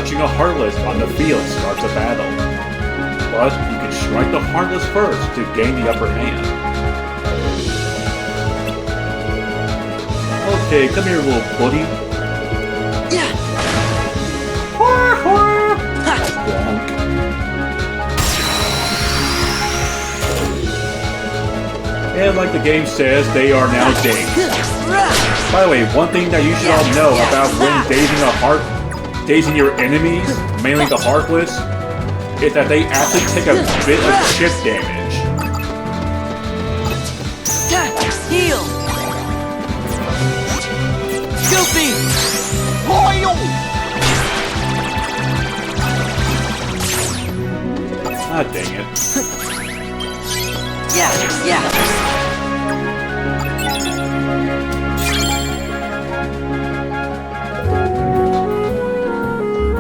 touching a Heartless on the field starts a battle. But you can strike the Heartless first to gain the upper hand. Okay, come here, little buddy. Yeah. Bonk. And like the game says, they are now dazed. By the way, one thing that you should all know about when dazing your enemies, mainly the Heartless, is that they actually take a bit of chip damage. Heal. Yuffie. Ah, dang it. Yeah.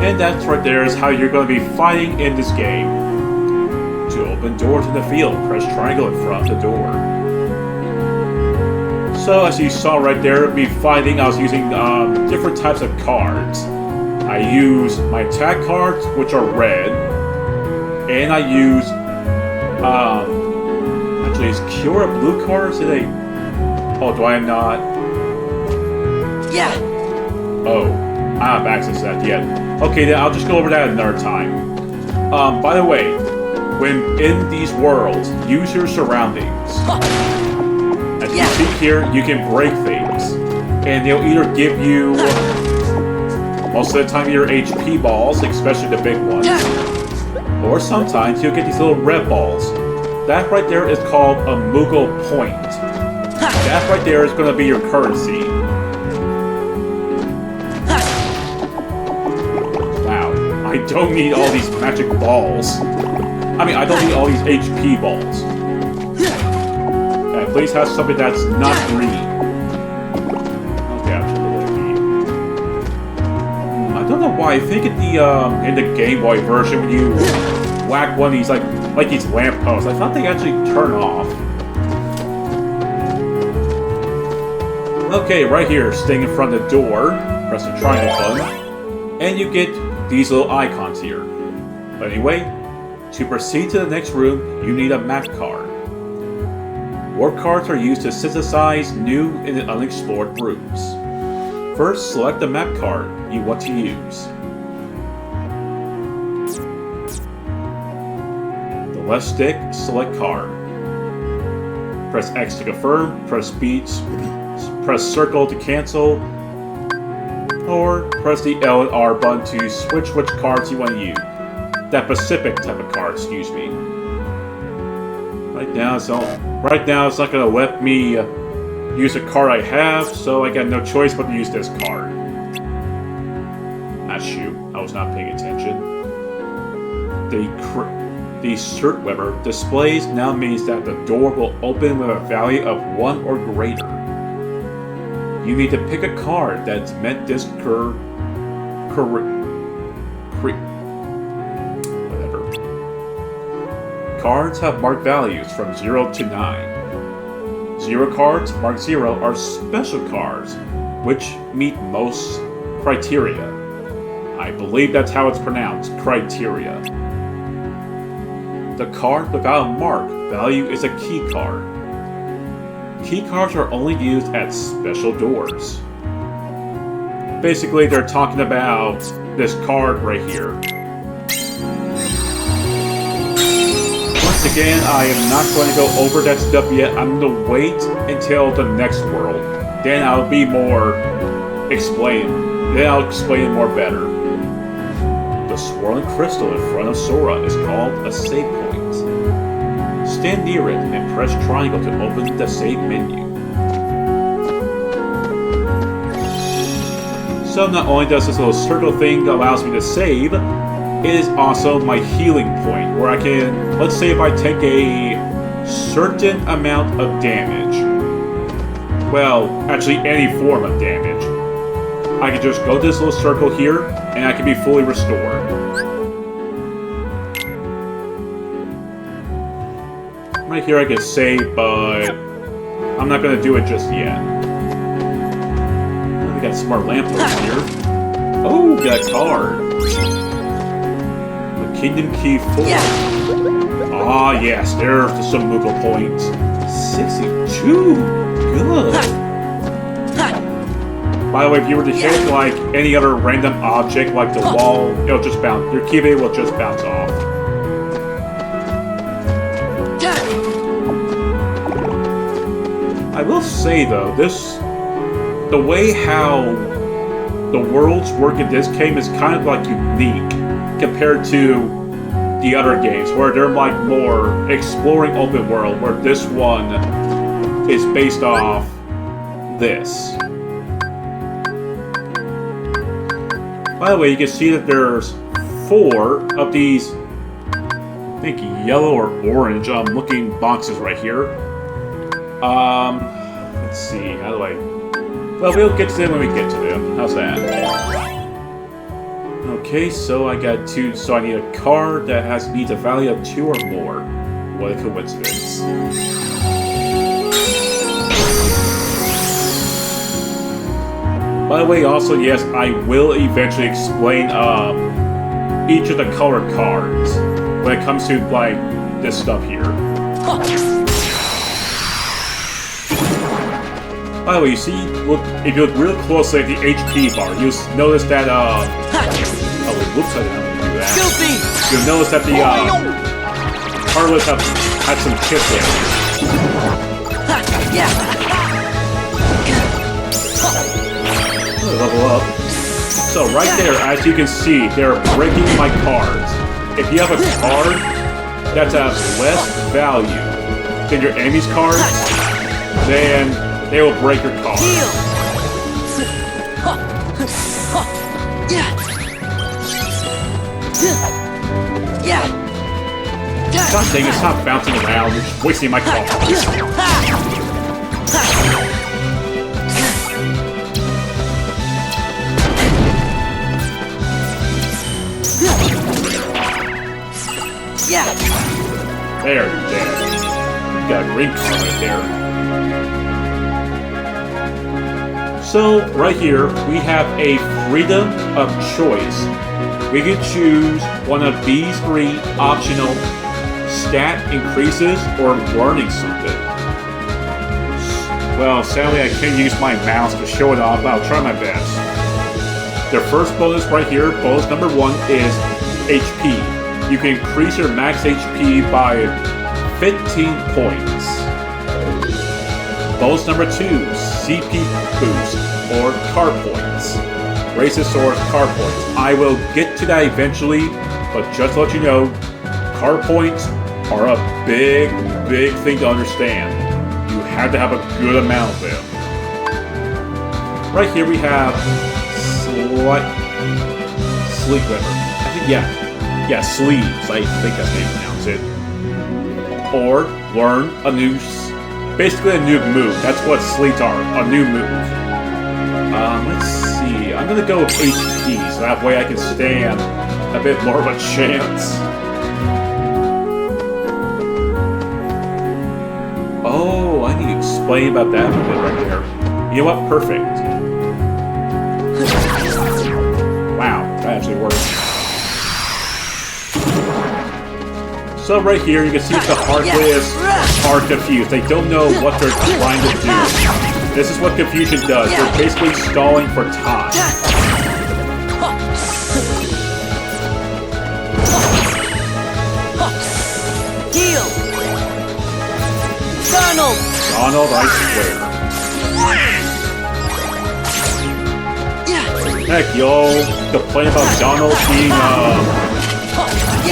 And that right there is how you're going to be fighting in this game. To open doors in the field, press triangle in front of the door. So as you saw right there, me fighting, I was using different types of cards. I use my attack cards, which are red, and I use actually is Cure a blue card? Is it a... Oh, do I not? Yeah. Oh, I don't have access to that yet. Okay, then I'll just go over that another time. By the way, when in these worlds, use your surroundings. As you see here, you can break things. And they'll either give you, most of the time, your HP balls, especially the big ones. Or sometimes you'll get these little red balls. That right there is called a Moogle point. That right there is going to be your currency. Wow, I don't need all these magic balls. I mean, I don't need all these HP balls. Please have something that's not green. Okay, absolutely. I don't know why. I think in the Game Boy version, when you whack one of these like these lampposts, I thought they actually turn off. Okay, right here, staying in front of the door, press the triangle button, and you get these little icons here. But anyway, to proceed to the next room, you need a map card. Warp cards are used to synthesize new and unexplored routes. First, select the map card you want to use. The left stick, select card. Press X to confirm, press circle to cancel, or press the L and R button to switch which cards you want to use. That specific type of card, excuse me. Right now it's not going to let me use a card I have, so I got no choice but to use this card. Ah, shoot, I was not paying attention. The Cert Weber displays now means that the door will open with a value of 1 or greater. You need to pick a card that's meant this Cards have marked values from 0 to 9. 0 cards marked 0 are special cards, which meet most criteria. I believe that's how it's pronounced, criteria. The card without a mark value is a key card. Key cards are only used at special doors. Basically, they're talking about this card right here. Once again, I am not going to go over that stuff yet. I'm going to wait until the next world. Then I'll be more explained. Then I'll explain it more better. The swirling crystal in front of Sora is called a save point. Stand near it and press triangle to open the save menu. So not only does this little circle thing that allows me to save, it is also my healing point, where I can, let's say if I take a certain amount of damage, well, actually any form of damage, I can just go to this little circle here, and I can be fully restored. Right here I can save, but I'm not going to do it just yet. We got some more lampposts here. Oh, got a card. The Kingdom Key 4. Yeah. Ah, yes, there's some Moogle points. 62. Good. By the way, if you were to hit like any other random object, like the wall, it'll just bounce. Your keyblade will just bounce off. I will say though, the way how the worlds work in this game is kind of like unique compared to the other games, where they're like more exploring open world, where this one is based off this. By the way, you can see that there's 4 of these, I think yellow or orange looking boxes right here. Let's see, how do I... Well, we'll get to them when we get to them. How's that? Okay, so I got 2, so I need a card that needs a value of 2 or more. What a coincidence. By the way, also, yes, I will eventually explain each of the colored cards when it comes to, like, this stuff here. By the way, you see, if you look real closely at the HP bar, you'll notice that, oh, it looks like I'm gonna do that. You'll notice that the, cards had some chip damage. Level up. So right there, as you can see, they're breaking my cards. If you have a card that has less value than your enemy's cards, then they will break your card. God dang it, stop bouncing around. You're just wasting my cards. There, you're dead. You got a green card right there. So, right here, we have a freedom of choice. We can choose one of these 3 optional stat increases or learning something. Well, sadly, I can't use my mouse to show it off, but I'll try my best. The first bonus right here, bonus number 1, is HP. You can increase your max HP by 15 points. Bonus number 2, CP boost, or card points. Raises Sora's card points. I will get to that eventually, but just to let you know, card points are a big thing to understand. You have to have a good amount of them. Right here we have Sleep Limber. I think, yeah, Sleeves. I think that's how you pronounce it. Or learn a new, basically a new move. That's what sleeves are, a new move. Let's see. I'm gonna go with HP, so that way I can stand a bit more of a chance. Oh, I need to explain about that a bit right there. You know what? Perfect. Wow, that actually worked. So right here, you can see the hard players are confused. They don't know what they're trying to do. This is what confusion does. They're basically stalling for time. Heal! Donald! Donald, I swear. Heck, y'all complain about Donald being,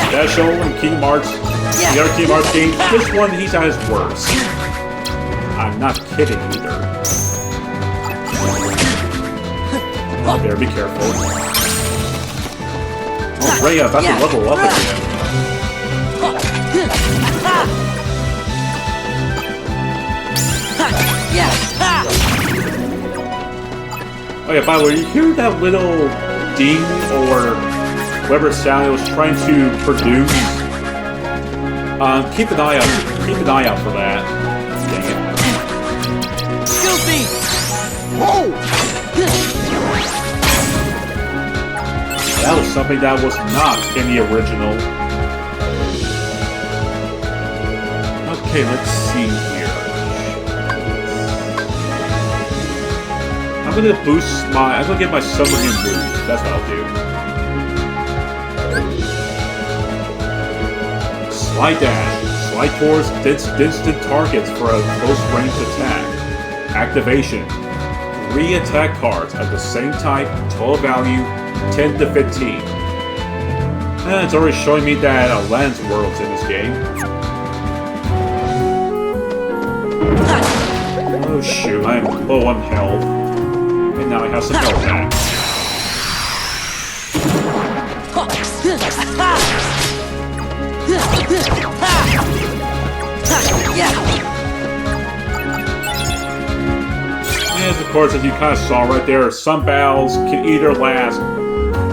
special in Kingdom Hearts. The other Kingdom Hearts games, this one, he's at his worst. I'm not kidding either. Oh, better be careful. Oh, Rhea, about to level up again. Oh yeah, by the way, you hear that little ding or whatever sound it was trying to produce? Keep an eye out. Keep an eye out for that. Dang it. Yuffie! Whoa! That was something that was not in the original. Okay, let's see here. I'm gonna get my submarine move. That's what I'll do. Slide dash. Slide towards distant targets for a close range attack. Activation. 3 attack cards of the same type, total value 10 to 15. And it's already showing me that Land's World's in this game. Oh shoot, I am low on health. And now I have some health back. Yes, of course, as you kind of saw right there, some battles can either last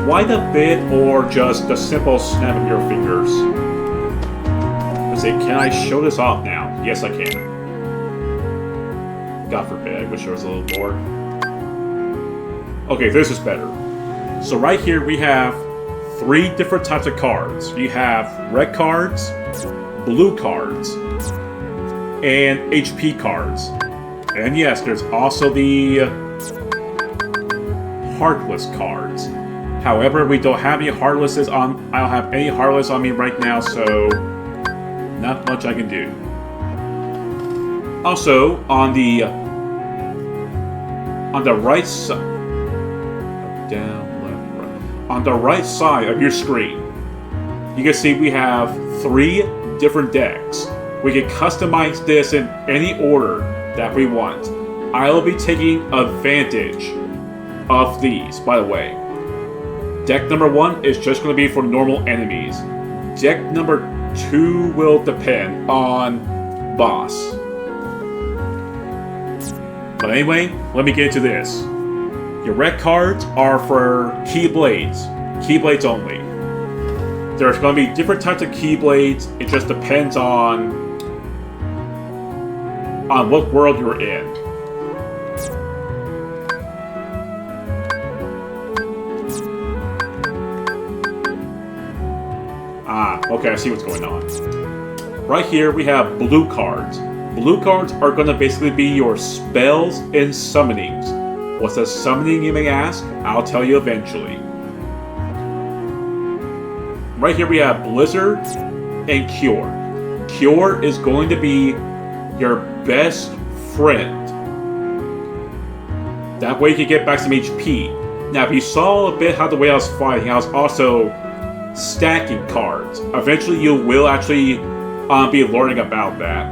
quite a bit or just a simple snap of your fingers. Let's see, can I show this off now? Yes, I can. God forbid, I wish there was a little more. Okay, this is better. So right here we have 3 different types of cards. You have red cards, blue cards, and HP cards. And yes, there's also the Heartless cards. However, we don't have any Heartlesses on. I don't have any Heartless on me right now, so not much I can do. Also, on the right side, down, left, right. On the right side of your screen, you can see we have 3 different decks. We can customize this in any order that we want. I'll be taking advantage of these, by the way. Deck number 1 is just going to be for normal enemies. Deck number 2 will depend on boss. But anyway, let me get into this. Your red cards are for Keyblades. Keyblades only. There's going to be different types of Keyblades. It just depends on what world you're in. Okay, I see what's going on. Right here, we have blue cards. Blue cards are going to basically be your spells and summonings. What's a summoning, you may ask? I'll tell you eventually. Right here, we have Blizzard and Cure. Cure is going to be your best friend. That way you can get back some HP. Now, if you saw a bit how the way I was fighting, I was also stacking cards. Eventually, you will actually be learning about that.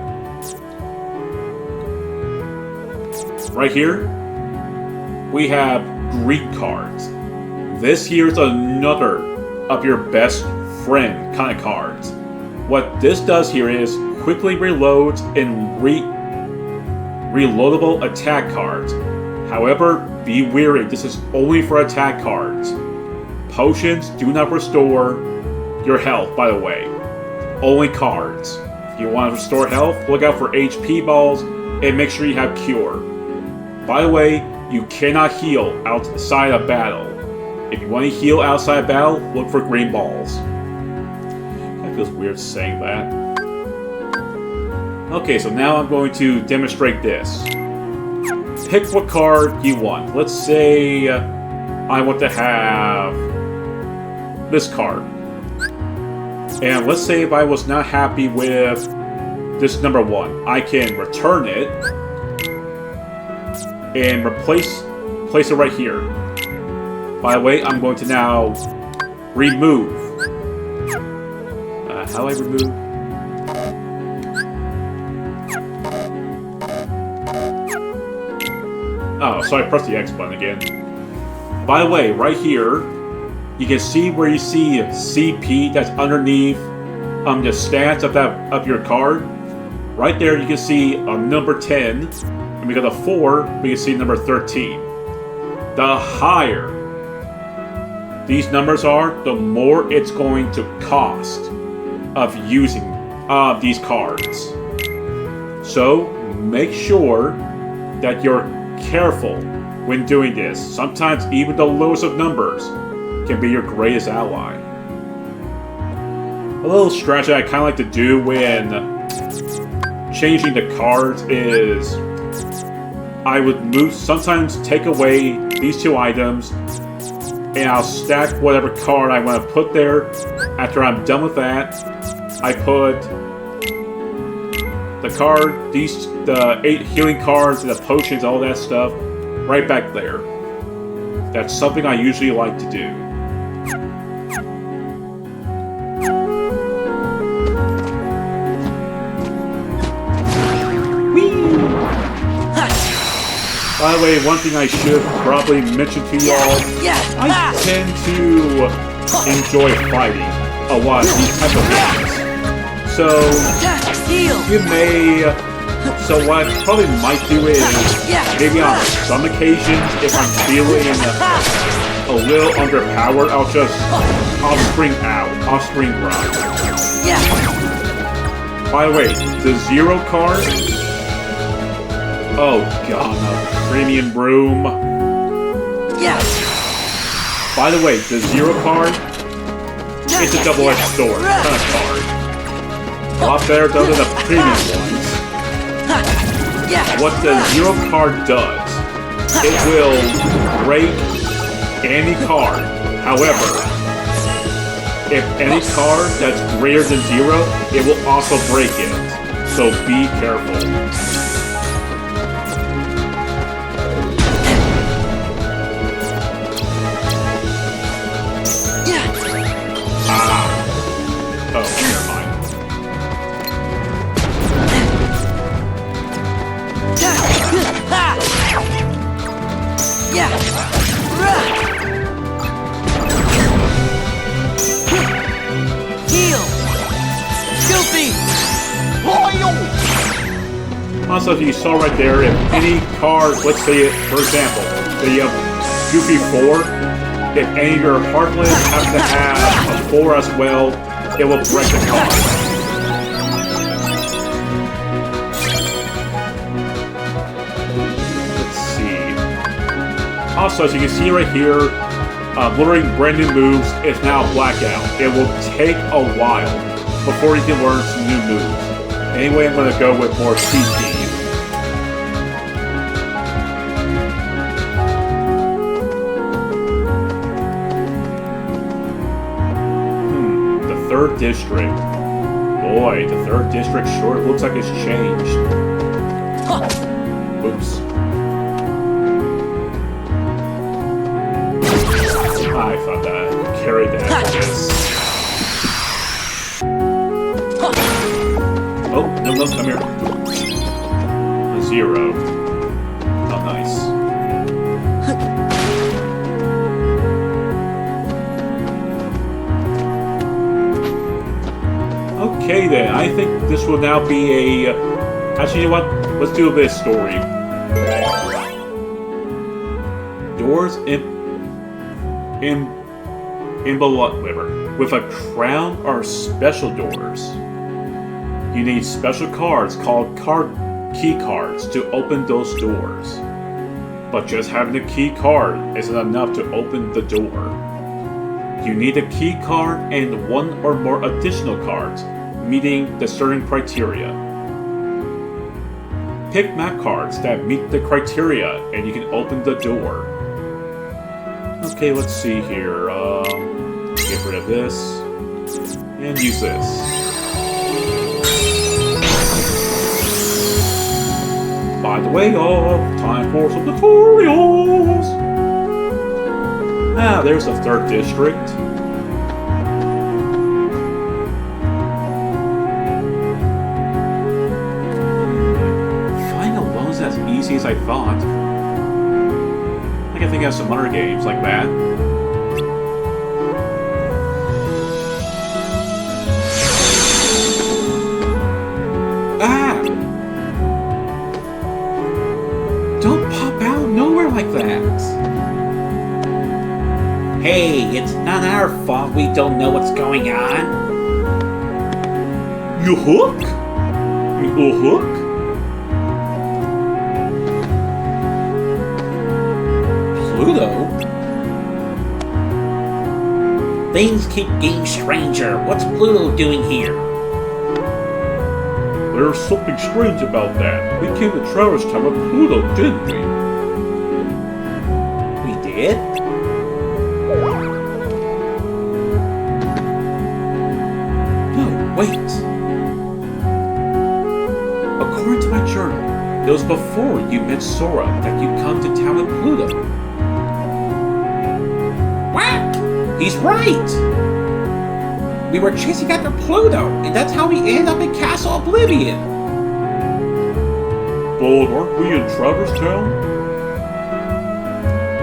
Right here, we have green cards. This here is another of your best friend kind of cards. What this does here is quickly reloads and reloadable attack cards. However, be wary, this is only for attack cards. Potions do not restore your health, by the way. Only cards. If you want to restore health, look out for HP balls and make sure you have Cure. By the way, you cannot heal outside of battle. If you want to heal outside of battle, look for green balls. That feels weird saying that. Okay, so now I'm going to demonstrate this. Pick what card you want. Let's say I want to have this card. And let's say if I was not happy with this number 1, I can return it and place it right here. By the way, I'm going to now remove. How do I remove? Oh, so I pressed the X button again. By the way, right here, you can see where you see CP that's underneath the stats of your card. Right there, you can see a number 10, and we got a 4. We can see number 13. The higher these numbers are, the more it's going to cost of using these cards. So make sure that you're careful when doing this. Sometimes even the lowest of numbers can be your greatest ally. A little strategy I kind of like to do when changing the cards is I would sometimes take away these two items and I'll stack whatever card I want to put there. After I'm done with that, I put the 8 healing cards, and the potions, all that stuff, right back there. That's something I usually like to do. By the way, one thing I should probably mention to y'all, I tend to enjoy fighting a lot of these type of games. So, so what I probably might do is, maybe on some occasions, if I'm feeling a little underpowered, I'll just off-spring run. By the way, the 0 card, oh god, no. Premium Broom. By the way, the 0 card, it's a double-edged sword kind of card. A lot better than the premium ones. What the 0 card does, it will break any card. However, if any card that's greater than 0, it will also break it. So be careful. Also, if you saw right there, if any card, let's say, for example, the Yuffie 4, if any of your Heartless have to have a 4 as well, it will break the card. Let's see. Also, as you can see right here, learning brand new moves is now Blackout. It will take a while before you can learn some new moves. Anyway, I'm going to go with more CP. The 3rd District. Boy, the 3rd District sure looks like it's changed. Oops. I thought that I carried that. Yes. Oh, no, come here. A 0. Oh, nice. Okay then, I think this will now be a... Actually, you know what? Let's do a bit of story. Doors in River. With a crown are special doors. You need special cards called key cards to open those doors. But just having a key card isn't enough to open the door. You need a key card and 1 or more additional cards, meeting the certain criteria. Pick map cards that meet the criteria and you can open the door. Okay, let's see here. Get rid of this. And use this. By the way, time for some tutorials! Ah, there's the 3rd District. Finding alone is as easy as I thought. I can think of some other games like that. Ah! Don't pop out nowhere like that! Hey, it's not our fault we don't know what's going on. You hook? You hook? Pluto? Things keep getting stranger. What's Pluto doing here? There's something strange about that. We came to Traverse Town with Pluto, didn't we? We did? No, wait. According to my journal, it was before you met Sora that you come to town with Pluto. What? He's right! We were chasing after Pluto, and that's how we ended up in Castle Oblivion. But aren't we in Traverse Town?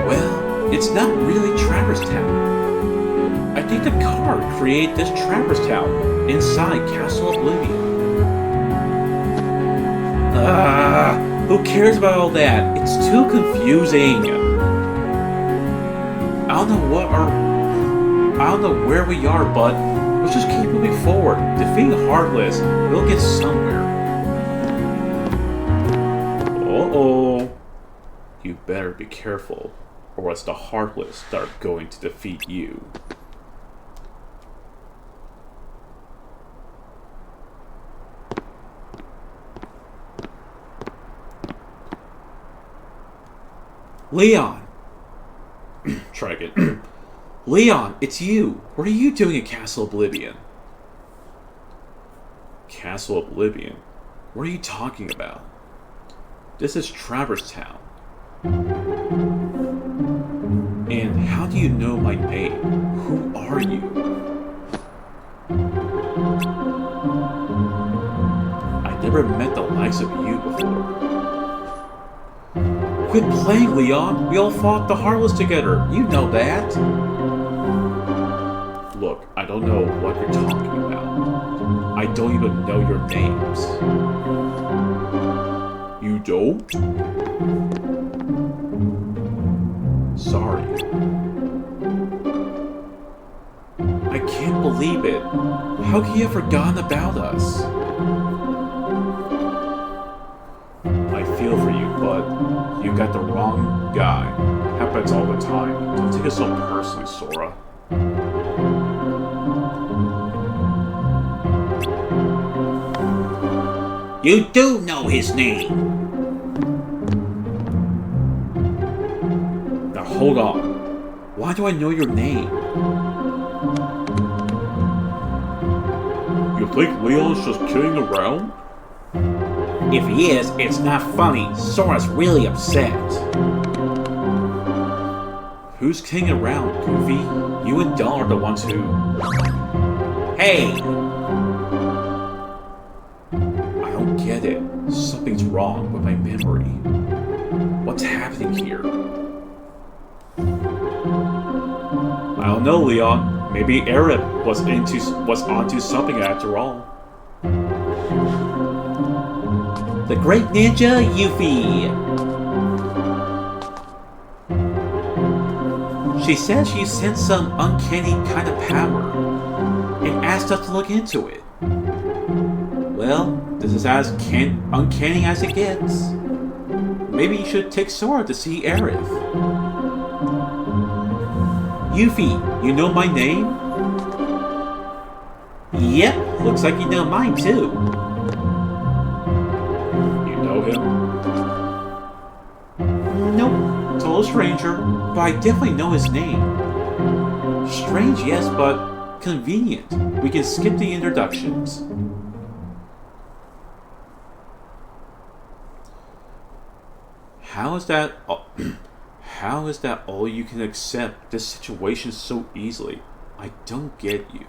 Well, it's not really Traverse Town. I think the card created this Traverse Town inside Castle Oblivion. Who cares about all that? It's too confusing. I don't know where we are, but let's just keep moving forward. Defeating Heartless, we'll get somewhere. Uh-oh. You better be careful, or else the Heartless are going to defeat you. Leon! Try again. Leon, it's you! What are you doing in Castle Oblivion? Castle Oblivion? What are you talking about? This is Traverse Town. And how do you know my name? Who are you? I never met the likes of you before. Quit playing, Leon! We all fought the Heartless together! You know that! Look, I don't know what you're talking about. I don't even know your names. You don't? Sorry. I can't believe it. How can you have forgotten about us? I feel for you, but you got the wrong guy. Happens all the time. Don't take it so personally, Sora. You do know his name! Now hold on. Why do I know your name? You think Leon's just kidding around? If he is, it's not funny. Sora's really upset. Who's kidding around, Goofy? You and Dawn are the ones who... Hey! I don't get it. Something's wrong with my memory. What's happening here? I don't know, Leon. Maybe Aerith was onto something after all. The Great Ninja Yuffie! She said she sensed some uncanny kind of power and asked us to look into it. Well, this is as uncanny as it gets. Maybe you should take Sora to see Aerith. Yuffie, you know my name? Yep, looks like you know mine too. You know him? Nope, total stranger, but I definitely know his name. Strange, yes, but convenient. We can skip the introductions. How is that all you can accept this situation so easily? I don't get you.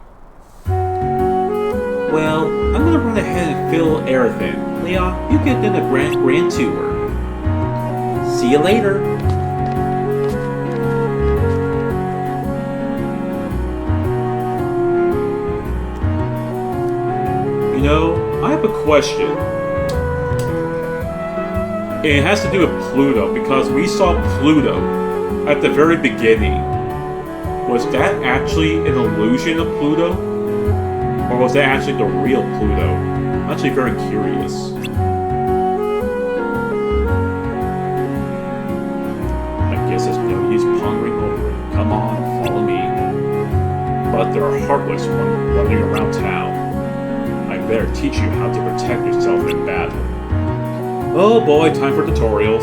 Well, I'm gonna run ahead and fill Aerith in. Leon, you get in the grand tour. See you later. You know, I have a question. It has to do with Pluto, because we saw Pluto at the very beginning. Was that actually an illusion of Pluto? Or was that actually the real Pluto? I'm actually very curious. I guess there's no use pondering over it. Come on, follow me. But but they're heartless when running around town. I better teach you how to protect yourself in battle. Oh boy, time for tutorials.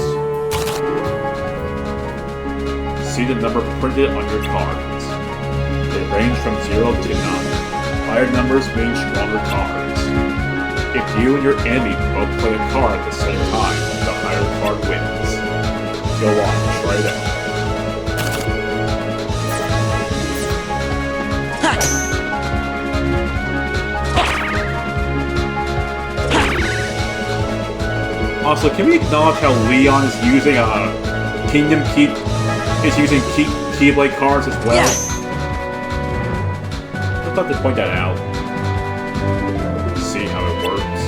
See the number printed on your cards. They range from 0 to 9. Higher numbers mean stronger cards. If you and your enemy both play a card at the same time, the higher card wins. Go on, try it out. Also, can we acknowledge how Leon is using Kingdom Key is using Keyblade cards as well? Yeah. Just thought to point that out. See how it works.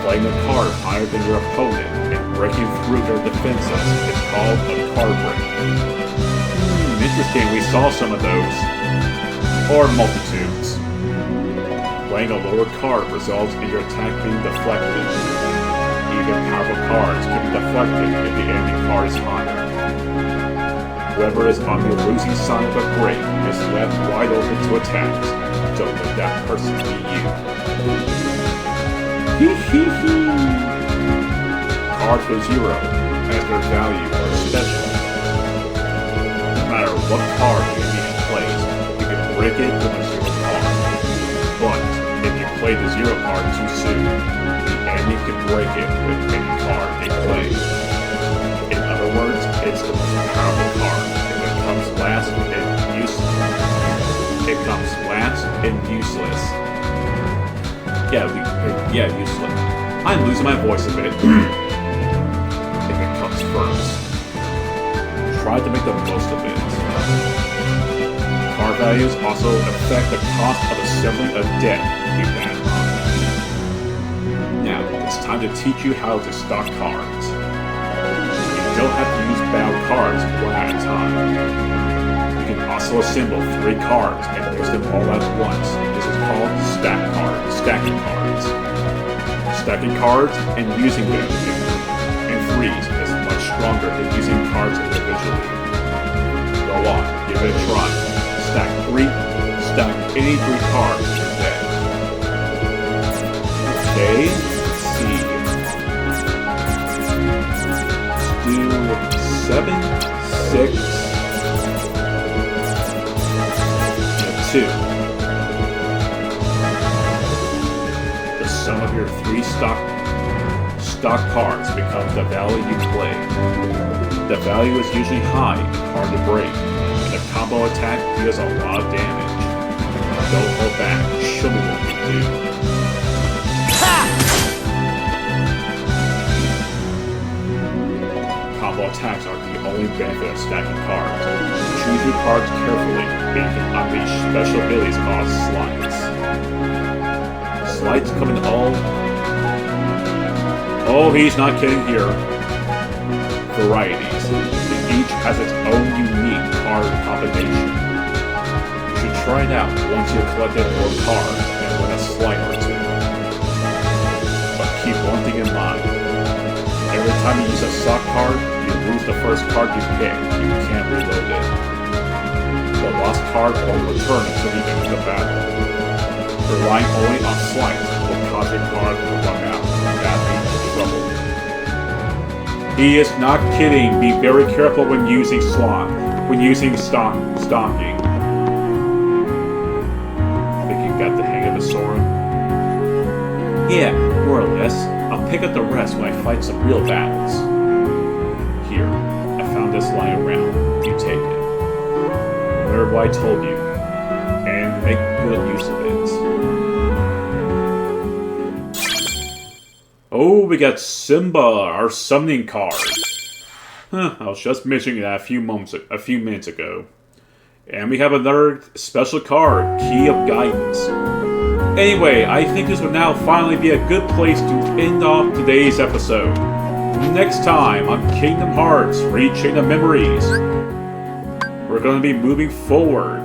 Playing a card higher than your opponent and breaking through their defenses is called a card break. Interesting, we saw some of those. Or multitudes. Playing a lower card results in your attack being deflected. Even powerful cards can be deflected if the enemy card is higher. Whoever is on the losing side of a break is left wide open to attack. Don't let that person be you. Cards with 0 as their value are special. No matter what card the enemy plays, you can break it with a 0 card. But if you play the 0 card too soon, you can break it with any card they play. In other words, it's the most powerful card. If it comes last and useless. It comes last and useless. Yeah, useless. I'm losing my voice a bit. If it comes first, try to make the most of it. Card values also affect the cost of assembling a deck. Keep that in mind. Now, it's time to teach you how to stock cards. You don't have to use bound cards one at a time. You can also assemble 3 cards and use them all at once. This is called stacking cards. Stacking cards and using them in threes is much stronger than using cards individually. Go on, give it a try. Stack any 3 cards in your deck. Okay. Do 7, 6, and 2. The sum of your 3 stock cards becomes the value you play. The value is usually high and hard to break, and the combo attack deals a lot of damage. Don't hold back. Show me what you do. Attacks are the only benefit of stacking cards. Choose your cards carefully, and you can unleash special abilities called slides. Slides come in all... Oh, he's not kidding here. Varieties, and each has its own unique card combination. You should try it out once you've collected more cards and win a slide or 2. But keep one thing in mind. Every time you use a stock card, you lose the first card you pick. You can't reload it. The lost card won't return until the end of the battle. Relying only on slides will cause your card to run out. That means trouble. He is not kidding. Be very careful when using stalking. Think you got the hang of it, Sora? Yeah, more or less. I'll pick up the rest when I fight some real battles. Here, I found this lying around. You take it. Remember what I told you, and make good use of it. Oh, we got Simba, our summoning card. I was just mentioning that a few minutes ago. And we have another special card, Key of Guidance. Anyway, I think this would now finally be a good place to end off today's episode. Next time on Kingdom Hearts Rechain of Memories, we're going to be moving forward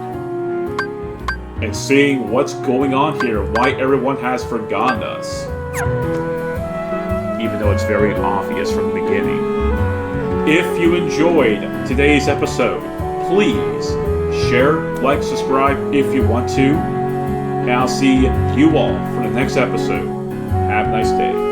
and seeing what's going on here, why everyone has forgotten us. Even though it's very obvious from the beginning. If you enjoyed today's episode, please share, like, subscribe if you want to. And I'll see you all for the next episode. Have a nice day.